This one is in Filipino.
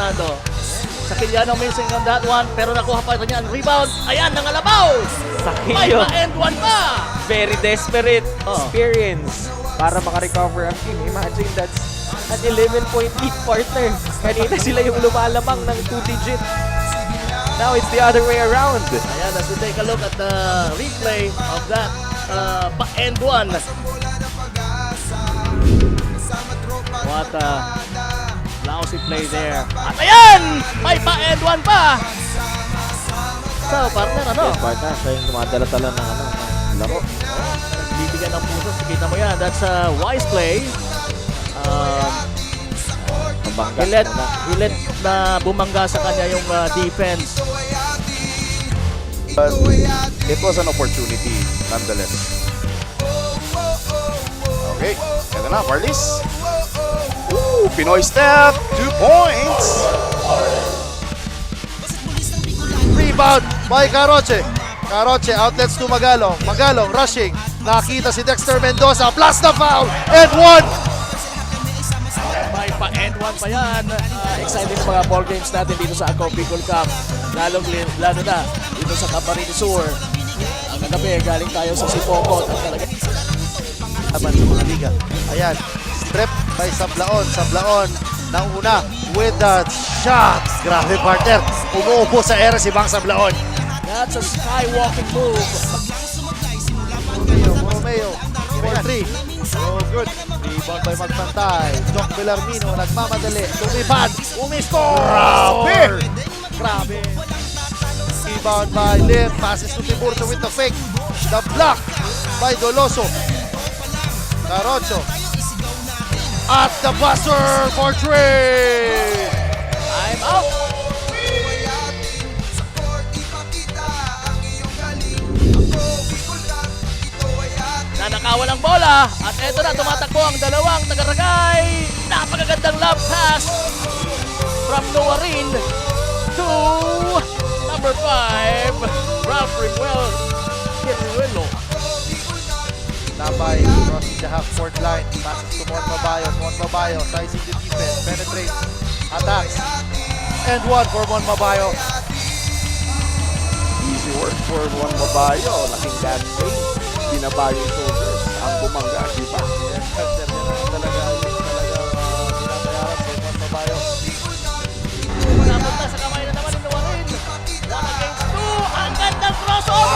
Fernando. Sakiliano missing on that one, pero nakuha pa niya ang rebound. Ayan, nangalabaw! May Sakilyo, pa-end one pa! very desperate Oh. experience para makarecover ang team. Imagine that's an 11-point lead, partner. Kanina sila yung lumalamang ng 2-digit. Now it's the other way around. Ayan, as we take a look at the replay of that pa-end one. What a lousy play there. At ayan! May pa-end one pa! So, partner, ano? Yes, partner. Siya yung dumadala-tala ng laro. Bibigyan ng puso. Kita mo yan. That's a wise play. Mabangga. He let na bumangga sa kanya yung defense. But it was an opportunity nonetheless. Okay, ito na, Marlies. Ooh, Pinoy step, 2 points. Rebound by Caroche. Caroche outlets to Magalong. Magalong rushing. Nakita si Dexter Mendoza. Plus the foul. And one. May pa-end one pa yan. Exciting mga ball games natin dito sa Bicol Cup. Lalo na dito sa Camarines Sur. Ang kagabi, galing tayo sa Sipokot. At talaga Laban sa mga liga. Ayan. Strip by Sablaon. Sablaon nauna with the shot. Grabe partner. Umuupo sa era si Bang Sablaon. that's a skywalking move. Romeo for 3. Oh, good. Rebound by Magpantay. Doc Bellarmino nagmamadali. Lumipad. Umiscore. Grabe! Grabe. Rebound by Lim. Passes to Tiburcio with the fake. The block by Doloso. Carocho. At the buzzer for 3. I'm out. Nanakawan ang bola. At eto na, tumatakbo ang dalawang tagaragay. Napakagandang love pass from Noarin to number 5, Ralph Rimuel. Nabay, crossing the half-court line. Passes to Mon Mabayo. Mon Mabayo, sizing the defense. Penetrates. Attacks. And one for Mon Mabayo. Easy work for Juan Mabayo. Laking that play. Binaba yung shoulders. Ang bumangga, di ba? Yes, sir. Yan talaga binabayaran si Mon Mabayo. Napunta sa kamay na naman ni Noarin. 1 against 2. Ang gandang crossover!